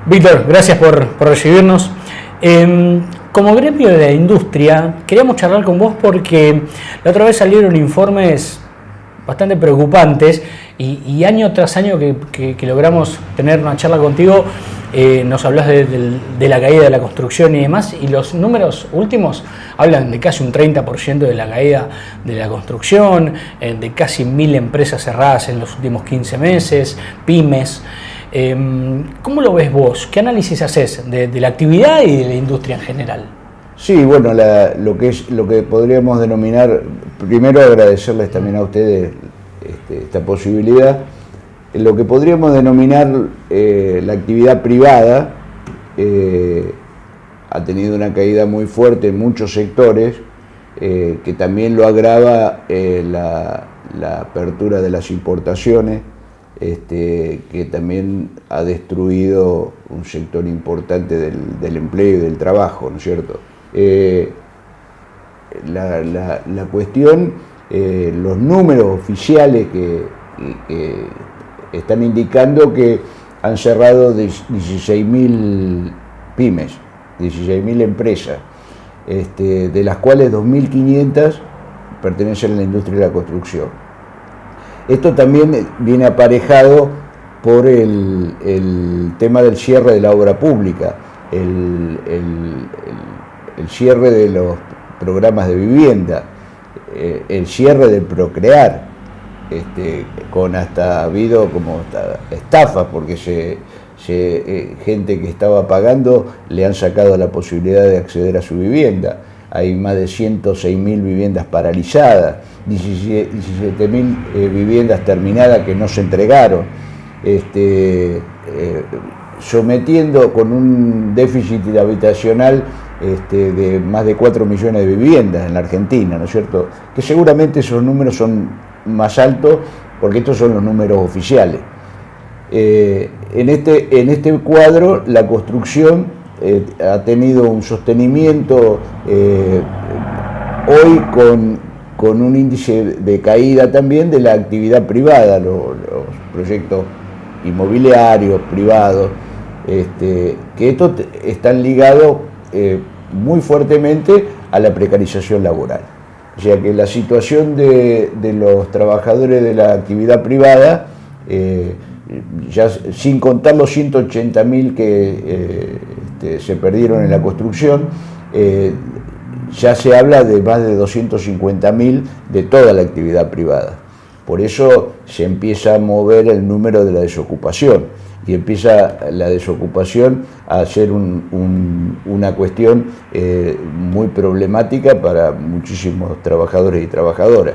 Víctor, gracias por recibirnos. Como gremio de la industria, queríamos charlar con vos porque la otra vez salieron informes bastante preocupantes y año tras año que logramos tener una charla contigo, nos hablas de la caída de la construcción y demás, y los números últimos hablan de casi un 30% de la caída de la construcción, de casi 1000 empresas cerradas en los últimos 15 meses, pymes. ¿Cómo lo ves vos? ¿Qué análisis haces de la actividad y de la industria en general? Sí, bueno, lo que podríamos denominar, primero agradecerles también a ustedes esta posibilidad, lo que podríamos denominar la actividad privada ha tenido una caída muy fuerte en muchos sectores, que también lo agrava la apertura de las importaciones, que también ha destruido un sector importante del empleo y del trabajo, ¿no es cierto? La cuestión, los números oficiales que están indicando que han cerrado 16.000 pymes, 16.000 empresas, de las cuales 2.500 pertenecen a la industria de la construcción. Esto también viene aparejado por el tema del cierre de la obra pública, el cierre de los programas de vivienda, el cierre del Procrear, con hasta ha habido como estafas, porque gente que estaba pagando le han sacado la posibilidad de acceder a su vivienda. Hay más de 106.000 viviendas paralizadas, 17.000 viviendas terminadas que no se entregaron, sometiendo con un déficit habitacional de más de 4 millones de viviendas en la Argentina, ¿no es cierto? Que seguramente esos números son más altos porque estos son los números oficiales. En este cuadro, la construcción ha tenido un sostenimiento hoy con un índice de caída también de la actividad privada, los proyectos inmobiliarios privados, que estos están ligados muy fuertemente a la precarización laboral. O sea que la situación de los trabajadores de la actividad privada, ya sin contar los 180.000 que se perdieron en la construcción, ya se habla de más de 250.000 de toda la actividad privada. Por eso se empieza a mover el número de la desocupación y empieza la desocupación a ser una cuestión muy problemática para muchísimos trabajadores y trabajadoras.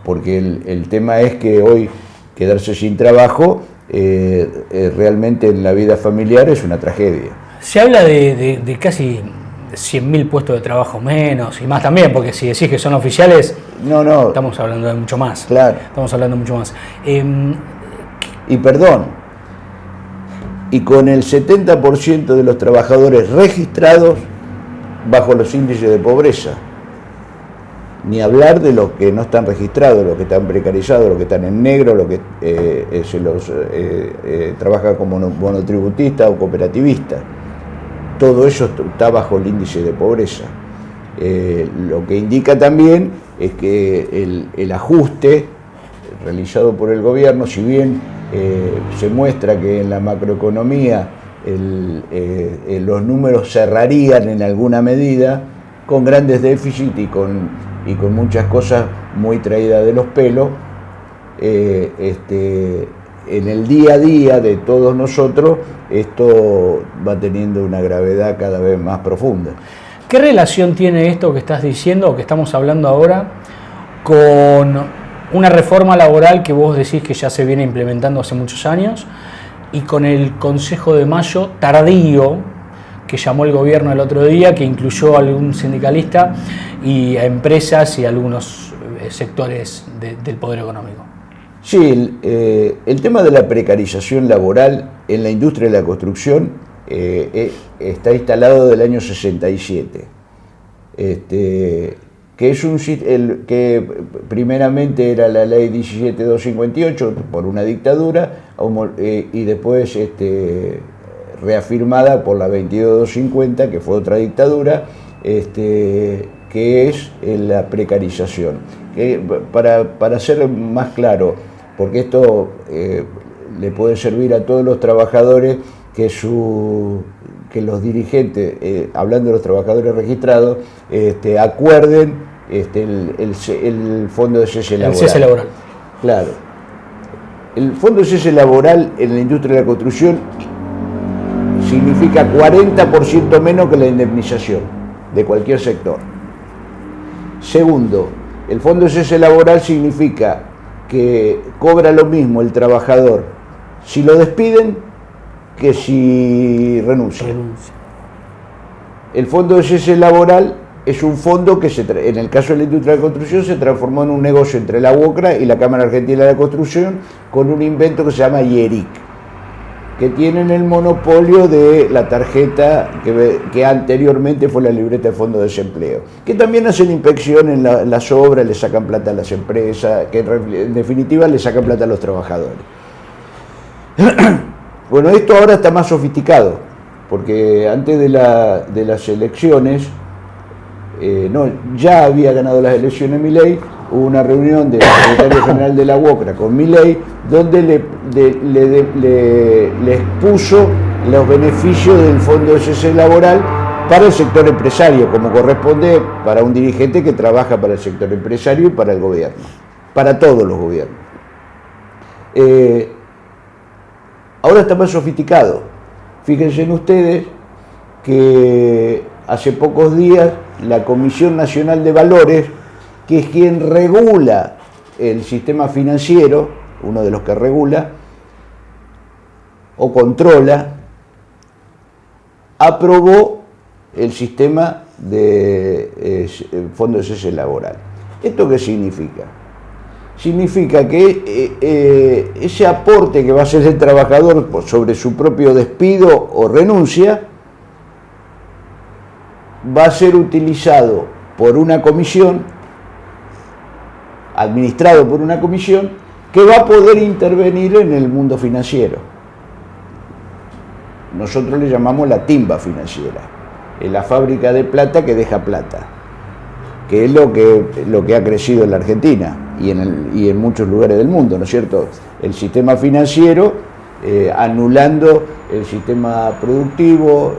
Porque el tema es que hoy quedarse sin trabajo realmente en la vida familiar es una tragedia. Se habla de casi 100.000 puestos de trabajo menos y más también, porque si decís que son oficiales, no, estamos hablando de mucho más. Claro. Estamos hablando de mucho más. Y perdón, y con el 70% de los trabajadores registrados bajo los índices de pobreza. Ni hablar de los que no están registrados, los que están precarizados, los que están en negro, los que se los trabaja como monotributista o cooperativista. Todo eso está bajo el índice de pobreza. Lo que indica también es que el ajuste realizado por el gobierno, si bien se muestra que en la macroeconomía los números cerrarían en alguna medida, con grandes déficits y con muchas cosas muy traídas de los pelos, en el día a día de todos nosotros esto va teniendo una gravedad cada vez más profunda. ¿Qué relación tiene esto que estás diciendo o que estamos hablando ahora con una reforma laboral que vos decís que ya se viene implementando hace muchos años y con el Consejo de Mayo tardío que llamó el gobierno el otro día, que incluyó a algún sindicalista y a empresas y a algunos sectores del poder económico? Sí, el tema de la precarización laboral en la industria de la construcción está instalado del año 67. que es que primeramente era la ley 17258 por una dictadura y después reafirmada por la 22250, que fue otra dictadura, que es la precarización. Para ser más claro, porque esto le puede servir a todos los trabajadores, que los dirigentes, hablando de los trabajadores registrados, acuerden el fondo de cese laboral. El cese laboral. Claro. El fondo de cese laboral en la industria de la construcción significa 40% menos que la indemnización de cualquier sector. Segundo, el fondo de cese laboral significa que cobra lo mismo el trabajador si lo despiden que si renuncia. El fondo de cese laboral es un fondo que en el caso de la industria de la construcción se transformó en un negocio entre la UOCRA y la Cámara Argentina de la Construcción, con un invento que se llama IERIC, que tienen el monopolio de la tarjeta que anteriormente fue la libreta de fondo de desempleo, que también hacen inspección en las obras, le sacan plata a las empresas, que en definitiva le sacan plata a los trabajadores. Bueno, esto ahora está más sofisticado, porque antes de las elecciones, ya había ganado las elecciones Milei, hubo una reunión del secretario general de la UOCRA con Milei, donde le expuso los beneficios del fondo de cese laboral para el sector empresario, como corresponde para un dirigente que trabaja para el sector empresario y para el gobierno, para todos los gobiernos. Ahora está más sofisticado. Fíjense en ustedes que hace pocos días la Comisión Nacional de Valores, que es quien regula el sistema financiero, uno de los que regula o controla, aprobó el sistema de fondo de cese laboral. ¿Esto qué significa? Significa que ese aporte que va a hacer el trabajador sobre su propio despido o renuncia va a ser utilizado por una comisión, administrado por una comisión, que va a poder intervenir en el mundo financiero. Nosotros le llamamos la timba financiera, es la fábrica de plata que deja plata, que es lo que ha crecido en la Argentina y en muchos lugares del mundo, ¿no es cierto? El sistema financiero anulando el sistema productivo,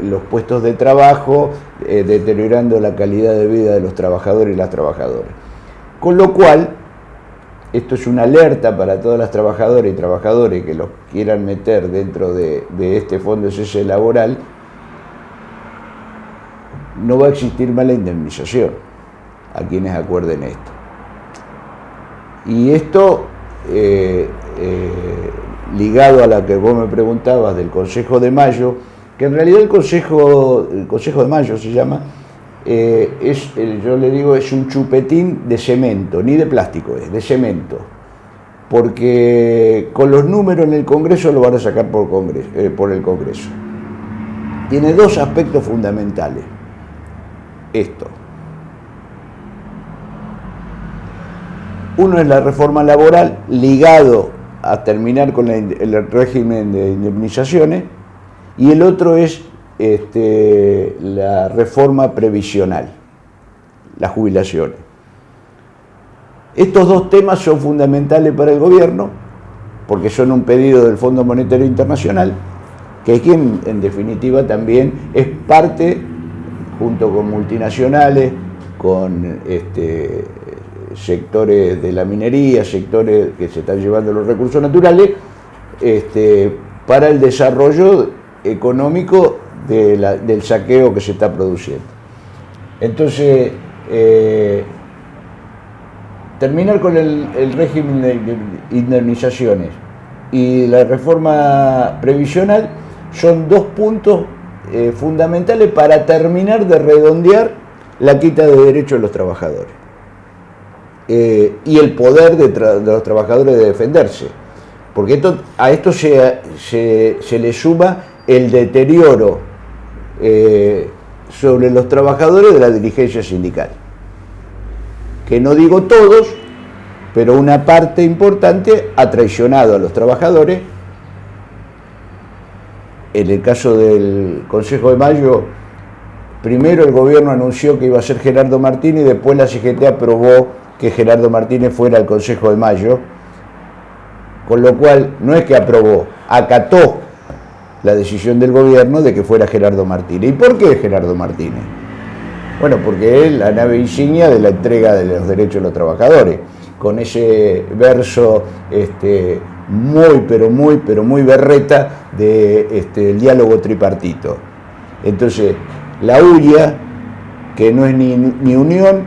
los puestos de trabajo, deteriorando la calidad de vida de los trabajadores y las trabajadoras. Con lo cual, esto es una alerta para todas las trabajadoras y trabajadores que los quieran meter dentro de este fondo de cese laboral. No va a existir más la indemnización a quienes acuerden esto. Y esto, ligado a la que vos me preguntabas del Consejo de Mayo, que en realidad el Consejo de Mayo se llama, yo le digo, es un chupetín de cemento, ni de plástico, es de cemento, porque con los números en el Congreso lo van a sacar por el Congreso. Tiene dos aspectos fundamentales. Esto. Uno es la reforma laboral, ligado a terminar con el régimen de indemnizaciones, y el otro es la reforma previsional, las jubilaciones. Estos dos temas son fundamentales para el gobierno, porque son un pedido del Fondo Monetario Internacional, que es quien en definitiva también es parte, junto con multinacionales, con sectores de la minería, sectores que se están llevando los recursos naturales, para el desarrollo económico del saqueo que se está produciendo. Entonces, terminar con el régimen de indemnizaciones y la reforma previsional son dos puntos fundamentales para terminar de redondear la quita de derechos de los trabajadores y el poder de los trabajadores de defenderse, porque a esto se le suma el deterioro sobre los trabajadores de la dirigencia sindical. que no digo todos, pero una parte importante ha traicionado a los trabajadores. En el caso del Consejo de Mayo, primero el gobierno anunció que iba a ser Gerardo Martínez y después la CGT aprobó que Gerardo Martínez fuera al Consejo de Mayo, con lo cual no es que aprobó, acató la decisión del gobierno de que fuera Gerardo Martínez. ¿Y por qué Gerardo Martínez? Bueno, porque es la nave insignia de la entrega de los derechos de los trabajadores, con ese verso muy berreta del diálogo tripartito. Entonces, la UIA, que no es ni Unión,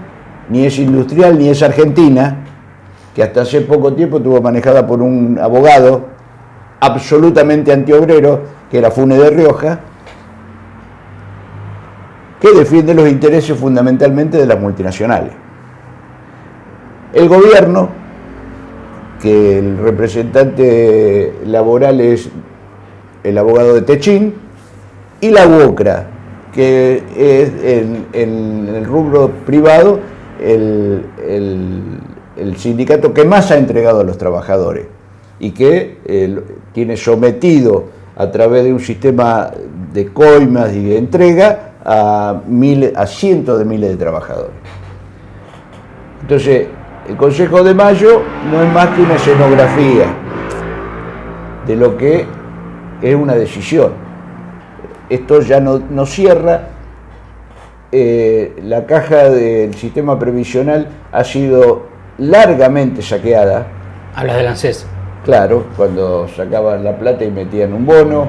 ni es industrial, ni es argentina, que hasta hace poco tiempo estuvo manejada por un abogado absolutamente antiobrero, que era Funes de Rioja, que defiende los intereses fundamentalmente de las multinacionales. El gobierno, que el representante laboral es el abogado de Techín, y la UOCRA, que es en el rubro privado el sindicato que más ha entregado a los trabajadores y que tiene sometido a través de un sistema de coimas y de entrega a cientos de miles de trabajadores. Entonces, el Consejo de Mayo no es más que una escenografía de lo que es una decisión. Esto ya no cierra. La caja del sistema previsional ha sido largamente saqueada. Hablas del ANSES. Claro, cuando sacaban la plata y metían un bono.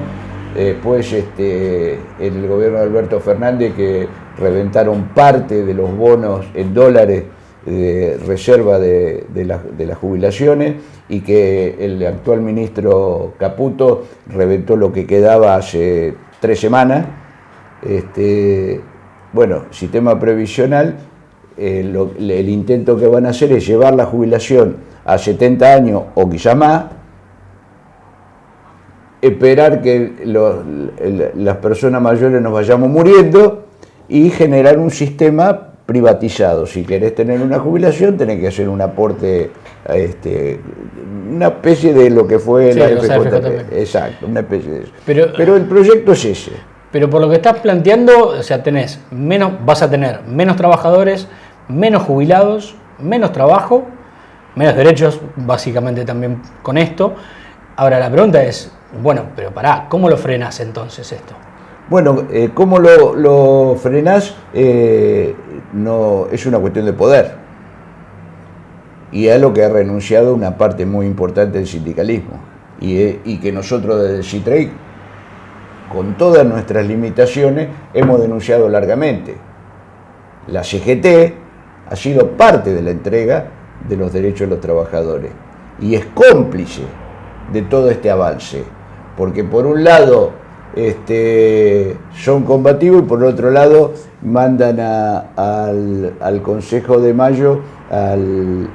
Después en el gobierno de Alberto Fernández, que reventaron parte de los bonos en dólares de reserva de las jubilaciones, y que el actual ministro Caputo reventó lo que quedaba hace 3 semanas. Bueno, sistema previsional, el intento que van a hacer es llevar la jubilación a 70 años o quizá más, esperar que las personas mayores nos vayamos muriendo y generar un sistema privatizado. Si querés tener una jubilación, tenés que hacer un aporte, una especie de lo que fue la FJP. Exacto, una especie de eso. Pero el proyecto es ese. Pero por lo que estás planteando, o sea, vas a tener menos trabajadores, menos jubilados, menos trabajo, menos derechos, básicamente también con esto. Ahora la pregunta es, bueno, pero pará, ¿cómo lo frenás entonces esto? Bueno, ¿cómo lo frenás? No, es una cuestión de poder. Y es lo que ha renunciado una parte muy importante del sindicalismo. Y que nosotros desde CITREI, con todas nuestras limitaciones, hemos denunciado largamente. La CGT ha sido parte de la entrega de los derechos de los trabajadores y es cómplice de todo este avance, porque por un lado son combativos y por otro lado mandan al Consejo de Mayo al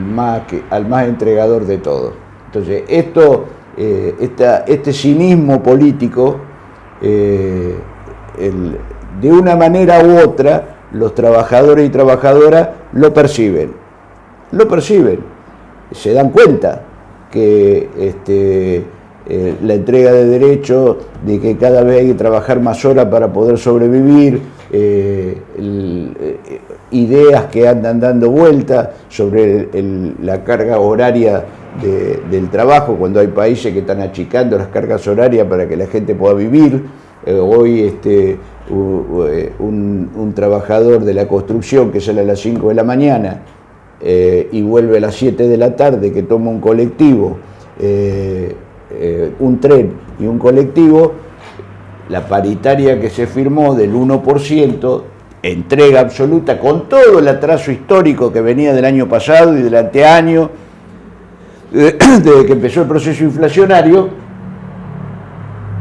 más entregador de todo. Entonces este cinismo político, de una manera u otra, los trabajadores y trabajadoras lo perciben, se dan cuenta que la entrega de derechos, de que cada vez hay que trabajar más horas para poder sobrevivir, ideas que andan dando vueltas sobre la carga horaria del trabajo, cuando hay países que están achicando las cargas horarias para que la gente pueda vivir. Hoy un trabajador de la construcción que sale a las 5 de la mañana y vuelve a las 7 de la tarde, que toma un colectivo, un tren y un colectivo, la paritaria que se firmó del 1%, entrega absoluta, con todo el atraso histórico que venía del año pasado y del anteaño, desde que empezó el proceso inflacionario,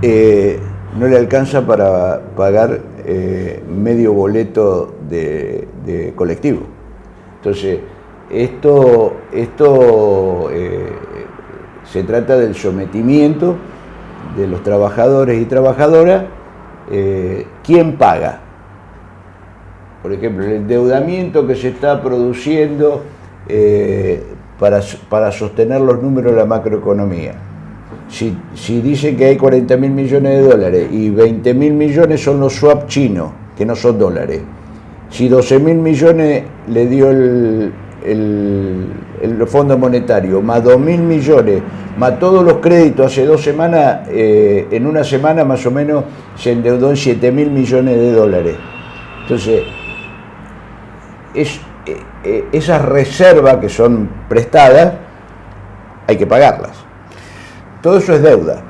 no le alcanza para pagar medio boleto de colectivo. Entonces, esto se trata del sometimiento de los trabajadores y trabajadoras. ¿Quién paga? por ejemplo, el endeudamiento que se está produciendo para sostener los números de la macroeconomía. Si dicen que hay 40.000 millones de dólares y 20.000 millones son los swap chinos, que no son dólares, si 12.000 millones le dio el Fondo Monetario, más 2.000 millones, más todos los créditos hace 2 semanas, en una semana más o menos se endeudó en 7.000 millones de dólares. Entonces, esas reservas que son prestadas, hay que pagarlas. Todo eso es deuda.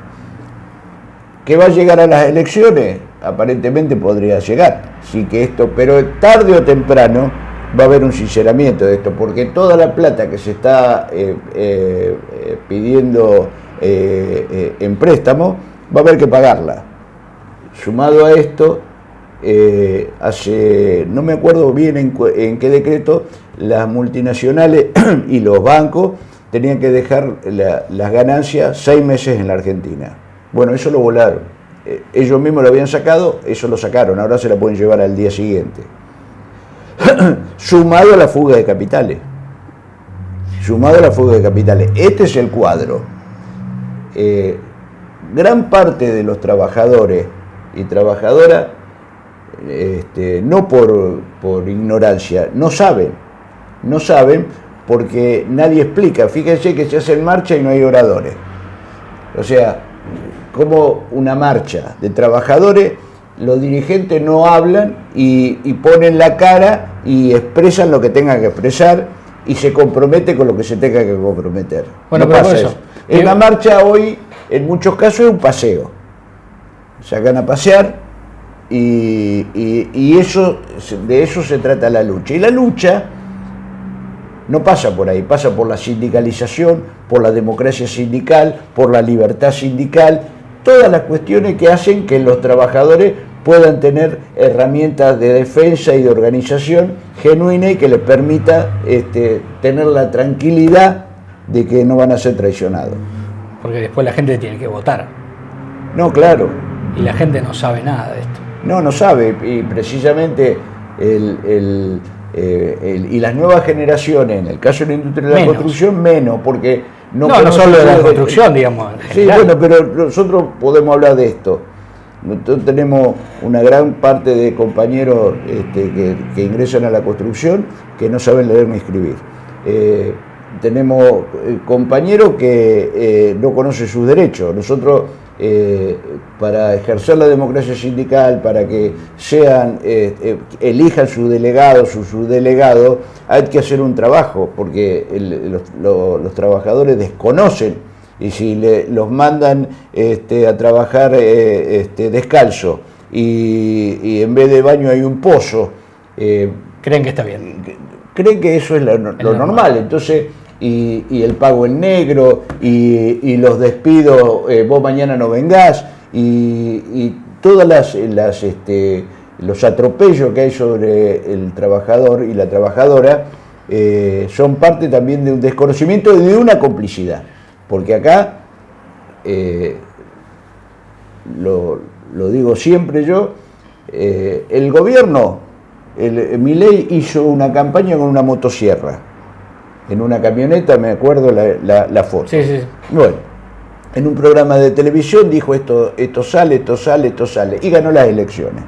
¿Que va a llegar a las elecciones? Aparentemente podría llegar. Sí que esto, pero tarde o temprano va a haber un sinceramiento de esto, porque toda la plata que se está pidiendo en préstamo va a haber que pagarla. Sumado a esto, no me acuerdo bien en qué decreto, las multinacionales y los bancos tenían que dejar las ganancias 6 meses en la Argentina. Bueno, eso lo volaron. Ellos mismos lo habían sacado, eso lo sacaron, ahora se la pueden llevar al día siguiente. Sumado a la fuga de capitales. Este es el cuadro. Gran parte de los trabajadores y trabajadoras, no por ignorancia, no saben porque nadie explica. Fíjense que se hacen marcha y no hay oradores. O sea, como una marcha de trabajadores, los dirigentes no hablan y ponen la cara y expresan lo que tengan que expresar y se compromete con lo que se tenga que comprometer. Bueno, no pero pasa eso. eso. En la marcha hoy, en muchos casos, es un paseo. Sacan a pasear y de eso se trata la lucha. Y la lucha no pasa por ahí, pasa por la sindicalización, por la democracia sindical, por la libertad sindical, todas las cuestiones que hacen que los trabajadores puedan tener herramientas de defensa y de organización genuina y que les permita tener la tranquilidad de que no van a ser traicionados. Porque después la gente tiene que votar. No, claro. Y la gente no sabe nada de esto. No sabe, y precisamente y las nuevas generaciones, en el caso de la industria de la construcción, menos, porque no solo de la construcción, digamos, en general. Sí, bueno, pero nosotros podemos hablar de esto. Nosotros tenemos una gran parte de compañeros que ingresan a la construcción que no saben leer ni escribir. Tenemos compañeros que no conocen sus derechos. Nosotros, para ejercer la democracia sindical, para que elijan sus delegados, sus subdelegados, hay que hacer un trabajo, porque los trabajadores desconocen. Y si los mandan a trabajar descalzo y en vez de baño hay un pozo, creen que está bien. Creen que eso es lo normal. Entonces, y el pago en negro, y los despidos, vos mañana no vengás, y todas los atropellos que hay sobre el trabajador y la trabajadora son parte también de un desconocimiento y de una complicidad. Porque acá, lo digo siempre yo, el gobierno, Milei hizo una campaña con una motosierra, en una camioneta, me acuerdo la foto. Sí. Bueno, en un programa de televisión dijo esto sale, y ganó las elecciones.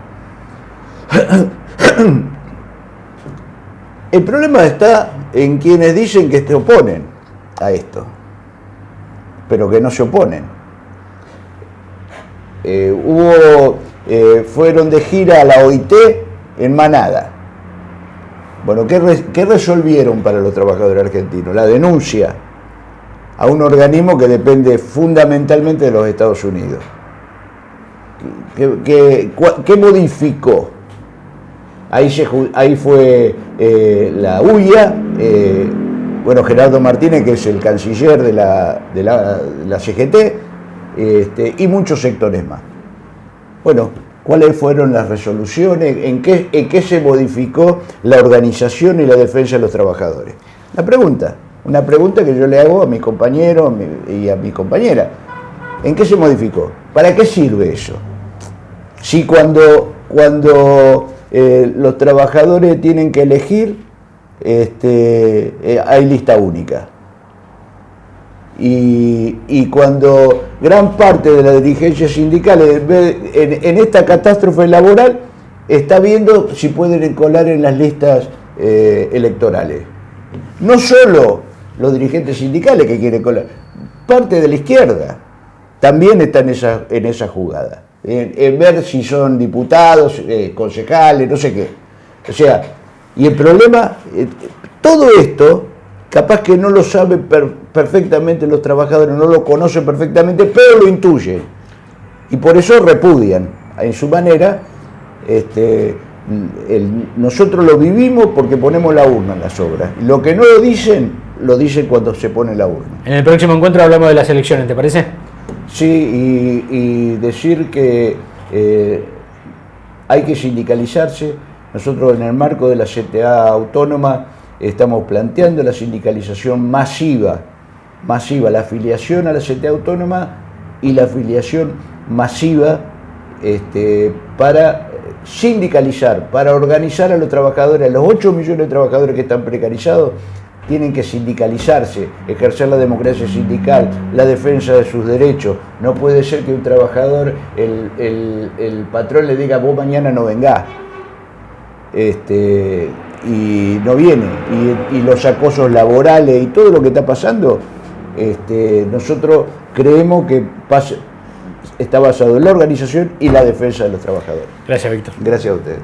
El problema está en quienes dicen que se oponen a esto, pero que no se oponen. Fueron de gira a la OIT en manada. Bueno, ¿qué resolvieron para los trabajadores argentinos? La denuncia a un organismo que depende fundamentalmente de los Estados Unidos. ¿Qué modificó? Ahí fue la UIA, Gerardo Martínez, que es el canciller de la CGT, y muchos sectores más. Bueno, ¿cuáles fueron las resoluciones? ¿En qué se modificó la organización y la defensa de los trabajadores? Una pregunta que yo le hago a mis compañeros y a mis compañeras. ¿En qué se modificó? ¿Para qué sirve eso? Si cuando los trabajadores tienen que elegir, hay lista única. Y cuando gran parte de la dirigencia sindical en esta catástrofe laboral está viendo si pueden colar en las listas electorales. No solo los dirigentes sindicales que quieren colar, parte de la izquierda también está en esa jugada, en ver si son diputados, concejales, no sé qué. O sea, y el problema, todo esto, capaz que no lo saben perfectamente los trabajadores, no lo conocen perfectamente, pero lo intuyen. Y por eso repudian en su manera. Nosotros lo vivimos porque ponemos la urna en las obras. Lo que no lo dicen cuando se pone la urna. En el próximo encuentro hablamos de las elecciones, ¿te parece? Sí, y decir que hay que sindicalizarse. Nosotros en el marco de la CTA autónoma estamos planteando la sindicalización masiva, la afiliación a la CTA autónoma y la afiliación masiva para sindicalizar, para organizar a los trabajadores, a los 8 millones de trabajadores que están precarizados, tienen que sindicalizarse, ejercer la democracia sindical, la defensa de sus derechos. No puede ser que un trabajador, el patrón le diga, vos mañana no vengás, y no viene, y los acosos laborales y todo lo que está pasando, nosotros creemos que está basado en la organización y la defensa de los trabajadores. Gracias, Víctor. Gracias a ustedes.